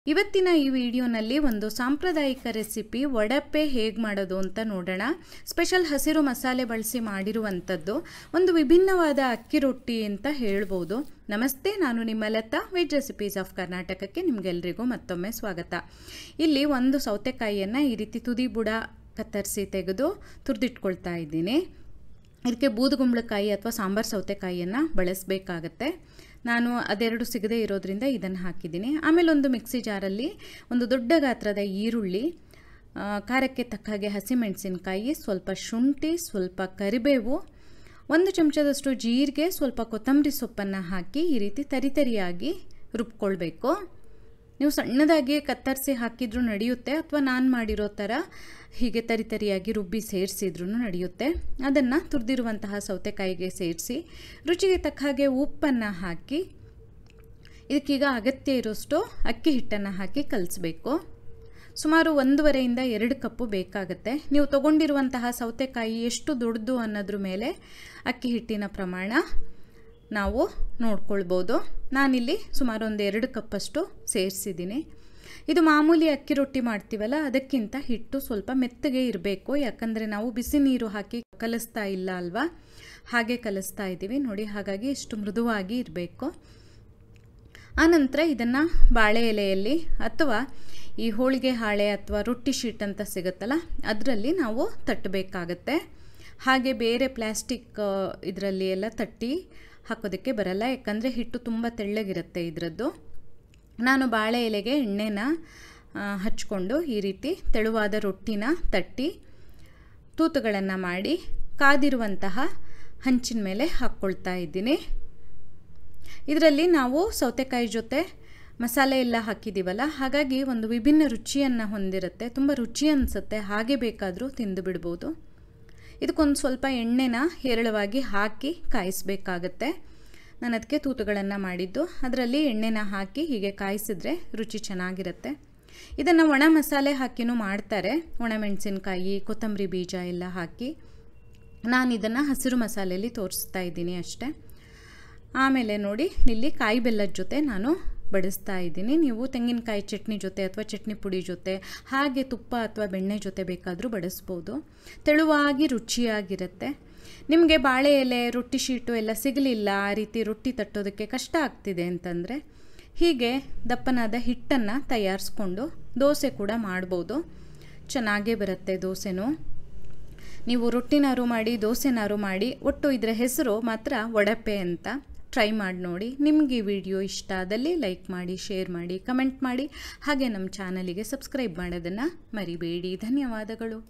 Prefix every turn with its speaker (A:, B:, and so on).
A: ಇವತ್ತಿನ ಈ ವಿಡಿಯೋನಲ್ಲಿ ಒಂದು ಸಾಂಪ್ರದಾಯಿಕ ರೆಸಿಪಿ ವಡಪ್ಪೆ ಹೇಗೆ ಮಾಡೋದು ಅಂತ ನೋಡೋಣ. ಸ್ಪೆಷಲ್ ಹಸಿರು ಮಸಾಲೆ ಬಳಸಿ ಮಾಡಿರುವಂಥದ್ದು ಒಂದು ವಿಭಿನ್ನವಾದ ಅಕ್ಕಿ ರೊಟ್ಟಿ ಅಂತ ಹೇಳ್ಬೋದು. ನಮಸ್ತೆ, ನಾನು ನಿಮ್ಮ ಲತಾ, ವೆಜ್ ರೆಸಿಪೀಸ್ ಆಫ್ ಕರ್ನಾಟಕಕ್ಕೆ ನಿಮಗೆಲ್ಲರಿಗೂ ಮತ್ತೊಮ್ಮೆ ಸ್ವಾಗತ. ಇಲ್ಲಿ ಒಂದು ಸೌತೆಕಾಯಿಯನ್ನು ಈ ರೀತಿ ತುದಿ ಬುಡ ಕತ್ತರಿಸಿ ತೆಗೆದು ತುರಿದಿಟ್ಕೊಳ್ತಾ ಇದ್ದೀನಿ. ಇದಕ್ಕೆ ಬೂದುಗುಂಬಳಕಾಯಿ ಅಥವಾ ಸಾಂಬಾರು ಸೌತೆಕಾಯಿಯನ್ನು ಬಳಸಬೇಕಾಗತ್ತೆ. ನಾನು ಅದೆರಡು ಸಿಗದೆ ಇರೋದ್ರಿಂದ ಇದನ್ನು ಹಾಕಿದ್ದೀನಿ. ಆಮೇಲೆ ಒಂದು ಮಿಕ್ಸಿ ಜಾರಲ್ಲಿ ಒಂದು ದೊಡ್ಡ ಗಾತ್ರದ ಈರುಳ್ಳಿ, ಖಾರಕ್ಕೆ ತಕ್ಕ ಹಾಗೆ ಹಸಿಮೆಣಸಿನಕಾಯಿ, ಸ್ವಲ್ಪ ಶುಂಠಿ, ಸ್ವಲ್ಪ ಕರಿಬೇವು, ಒಂದು ಚಮಚದಷ್ಟು ಜೀರಿಗೆ, ಸ್ವಲ್ಪ ಕೊತ್ತಂಬರಿ ಸೊಪ್ಪನ್ನು ಹಾಕಿ ಈ ರೀತಿ ತರಿತರಿಯಾಗಿ ರುಬ್ಕೊಳ್ಬೇಕು. ನೀವು ಸಣ್ಣದಾಗಿ ಕತ್ತರಿಸಿ ಹಾಕಿದ್ರೂ ನಡೆಯುತ್ತೆ, ಅಥವಾ ನಾನು ಮಾಡಿರೋ ಥರ ಹೀಗೆ ತರಿತರಿಯಾಗಿ ರುಬ್ಬಿ ಸೇರಿಸಿದ್ರೂ ನಡೆಯುತ್ತೆ. ಅದನ್ನು ತುರಿದಿರುವಂತಹ ಸೌತೆಕಾಯಿಗೆ ಸೇರಿಸಿ ರುಚಿಗೆ ತಕ್ಕ ಹಾಗೆ ಉಪ್ಪನ್ನು ಹಾಕಿ ಇದಕ್ಕೀಗ ಅಗತ್ಯ ಇರೋಷ್ಟು ಅಕ್ಕಿ ಹಿಟ್ಟನ್ನು ಹಾಕಿ ಕಲಿಸ್ಬೇಕು. ಸುಮಾರು 1.5 ಇಂದ 2 ಕಪ್ಪು ಬೇಕಾಗುತ್ತೆ. ನೀವು ತಗೊಂಡಿರುವಂತಹ ಸೌತೆಕಾಯಿ ಎಷ್ಟು ದೊಡ್ಡದು ಅನ್ನೋದ್ರ ಮೇಲೆ ಅಕ್ಕಿ ಹಿಟ್ಟಿನ ಪ್ರಮಾಣ ನಾವು ನೋಡ್ಕೊಳ್ಬೋದು. ನಾನಿಲ್ಲಿ ಸುಮಾರು 2 ಕಪ್ಪಷ್ಟು ಸೇರಿಸಿದ್ದೀನಿ. ಇದು ಮಾಮೂಲಿ ಅಕ್ಕಿ ರೊಟ್ಟಿ ಮಾಡ್ತೀವಲ್ಲ, ಅದಕ್ಕಿಂತ ಹಿಟ್ಟು ಸ್ವಲ್ಪ ಮೆತ್ತಗೆ ಇರಬೇಕು. ಯಾಕಂದರೆ ನಾವು ಬಿಸಿ ನೀರು ಹಾಕಿ ಕಲಿಸ್ತಾ ಇಲ್ಲ ಅಲ್ವಾ, ಹಾಗೆ ಕಲಿಸ್ತಾ ಇದ್ದೀವಿ ನೋಡಿ. ಹಾಗಾಗಿ ಇಷ್ಟು ಮೃದುವಾಗಿ ಇರಬೇಕು. ಆನಂತರ ಇದನ್ನು ಬಾಳೆ ಎಲೆಯಲ್ಲಿ ಅಥವಾ ಈ ಹೋಳಿಗೆ ಹಾಳೆ ಅಥವಾ ರೊಟ್ಟಿ ಶೀಟ್ ಅಂತ ಸಿಗುತ್ತಲ್ಲ, ಅದರಲ್ಲಿ ನಾವು ತಟ್ಟಬೇಕಾಗತ್ತೆ. ಹಾಗೆ ಬೇರೆ ಪ್ಲಾಸ್ಟಿಕ್ ಇದರಲ್ಲಿ ಎಲ್ಲ ತಟ್ಟಿ ಹಾಕೋದಕ್ಕೆ ಬರಲ್ಲ, ಯಾಕಂದರೆ ಹಿಟ್ಟು ತುಂಬ ತೆಳ್ಳಗಿರುತ್ತೆ ಇದರದ್ದು. ನಾನು ಬಾಳೆ ಎಲೆಗೆ ಎಣ್ಣೆನ ಹಚ್ಕೊಂಡು ಈ ರೀತಿ ತೆಳುವಾದ ರೊಟ್ಟಿನ ತಟ್ಟಿ ತೂತುಗಳನ್ನು ಮಾಡಿ ಕಾದಿರುವಂತಹ ಹಂಚಿನ ಮೇಲೆ ಹಾಕ್ಕೊಳ್ತಾ ಇದ್ದೀನಿ. ಇದರಲ್ಲಿ ನಾವು ಸೌತೆಕಾಯಿ ಜೊತೆ ಮಸಾಲೆ ಎಲ್ಲ ಹಾಕಿದ್ದೀವಲ್ಲ, ಹಾಗಾಗಿ ಒಂದು ವಿಭಿನ್ನ ರುಚಿಯನ್ನು ಹೊಂದಿರುತ್ತೆ. ತುಂಬ ರುಚಿ ಅನಿಸುತ್ತೆ. ಹಾಗೆ ಬೇಕಾದರೂ ತಿಂದು ಬಿಡ್ಬೋದು. ಇದಕ್ಕೊಂದು ಸ್ವಲ್ಪ ಎಣ್ಣೆನ ಹೇರಳವಾಗಿ ಹಾಕಿ ಕಾಯಿಸಬೇಕಾಗತ್ತೆ. ನಾನು ಅದಕ್ಕೆ ತೂತುಗಳನ್ನು ಮಾಡಿದ್ದು. ಅದರಲ್ಲಿ ಎಣ್ಣೆನ ಹಾಕಿ ಹೀಗೆ ಕಾಯಿಸಿದ್ರೆ ರುಚಿ ಚೆನ್ನಾಗಿರುತ್ತೆ. ಇದನ್ನು ಒಣ ಮಸಾಲೆ ಹಾಕಿನೂ ಮಾಡ್ತಾರೆ, ಒಣಮೆಣಸಿನ್ಕಾಯಿ, ಕೊತ್ತಂಬರಿ ಬೀಜ ಎಲ್ಲ ಹಾಕಿ. ನಾನು ಇದನ್ನು ಹಸಿರು ಮಸಾಲೆಯಲ್ಲಿ ತೋರಿಸ್ತಾ ಇದ್ದೀನಿ ಅಷ್ಟೇ. ಆಮೇಲೆ ನೋಡಿ, ಇಲ್ಲಿ ಕಾಯಿ ಬೆಲ್ಲದ ಜೊತೆ ನಾನು ಬಡಿಸ್ತಾ ಇದ್ದೀನಿ. ನೀವು ತೆಂಗಿನಕಾಯಿ ಚಟ್ನಿ ಜೊತೆ ಅಥವಾ ಚಟ್ನಿ ಪುಡಿ ಜೊತೆ, ಹಾಗೆ ತುಪ್ಪ ಅಥವಾ ಬೆಣ್ಣೆ ಜೊತೆ ಬೇಕಾದರೂ ಬಡಿಸ್ಬೋದು. ತೆಳುವಾಗಿ ರುಚಿಯಾಗಿರುತ್ತೆ. ನಿಮಗೆ ಬಾಳೆ ಎಲೆ, ರೊಟ್ಟಿ ಶೀಟು ಎಲ್ಲ ಸಿಗಲಿಲ್ಲ, ಆ ರೀತಿ ರೊಟ್ಟಿ ತಟ್ಟೋದಕ್ಕೆ ಕಷ್ಟ ಆಗ್ತಿದೆ ಅಂತಂದರೆ ಹೀಗೆ ದಪ್ಪನಾದ ಹಿಟ್ಟನ್ನು ತಯಾರಿಸ್ಕೊಂಡು ದೋಸೆ ಕೂಡ ಮಾಡ್ಬೋದು. ಚೆನ್ನಾಗೇ ಬರುತ್ತೆ ದೋಸೆನೂ. ನೀವು ರೊಟ್ಟಿನಾರು ಮಾಡಿ, ದೋಸೆನಾರು ಮಾಡಿ, ಒಟ್ಟು ಇದರ ಹೆಸರು ಮಾತ್ರ ವಡಪ್ಪೆ ಅಂತ. ಟ್ರೈ ಮಾಡಿ ನೋಡಿ. ನಿಮಗೆ ಈ ವಿಡಿಯೋ ಇಷ್ಟ ಆದಲ್ಲಿ ಲೈಕ್ ಮಾಡಿ, ಶೇರ್ ಮಾಡಿ, ಕಮೆಂಟ್ ಮಾಡಿ. ಹಾಗೆ ನಮ್ಮ ಚಾನಲಿಗೆ ಸಬ್ಸ್ಕ್ರೈಬ್ ಮಾಡೋದನ್ನು ಮರಿಬೇಡಿ. ಧನ್ಯವಾದಗಳು.